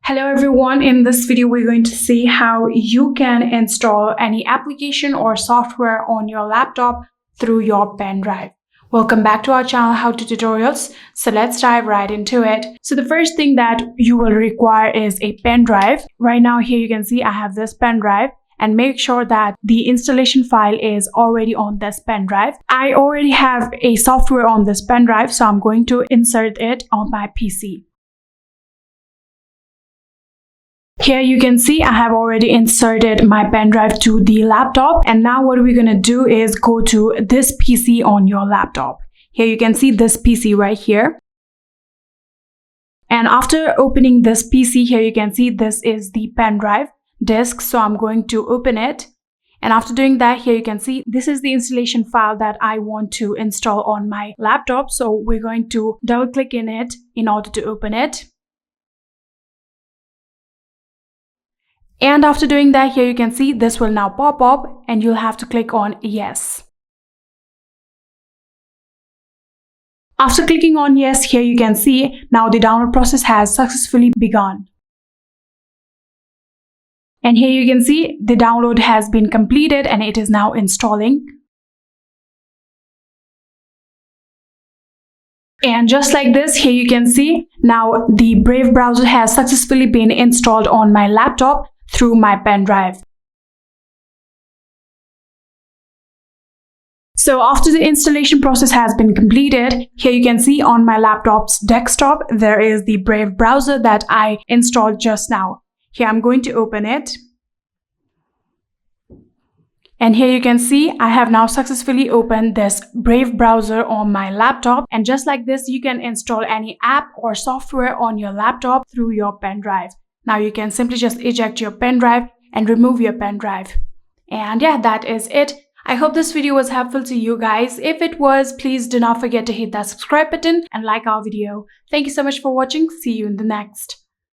Hello everyone, in this video we're going to see how you can install any application or software on your laptop through your pen drive. Welcome back to our channel How To Tutorials. So let's dive right into it. So the first thing that you will require is a pen drive. Right now here you can see I have this pen drive, and make sure that the installation file is already on this pen drive. I already have a software on this pen drive, so I'm going to insert it on my PC. Here you can see I have already inserted my pen drive to the laptop, and now what we're going to do is go to this PC on your laptop. Here you can see this PC right here. And after opening this PC, here you can see this is the pen drive disk, so I'm going to open it. And after doing that, here you can see this is the installation file that I want to install on my laptop, so we're going to double click in it in order to open it. And after doing that, here you can see this will now pop up and you'll have to click on yes. After clicking on yes, here you can see now the download process has successfully begun. And here you can see the download has been completed and it is now installing. And just like this, here you can see now the Brave browser has successfully been installed on my laptop through my pen drive. So after the installation process has been completed, here you can see on my laptop's desktop there is the Brave browser that I installed just now. Here I'm going to open it. And here you can see I have now successfully opened this Brave browser on my laptop. And just like this, you can install any app or software on your laptop through your pen drive. Now you can simply just eject your pen drive and remove your pen drive. And yeah, that is it. I hope this video was helpful to you guys. If it was, please do not forget to hit that subscribe button and like our video. Thank you so much for watching. See you in the next.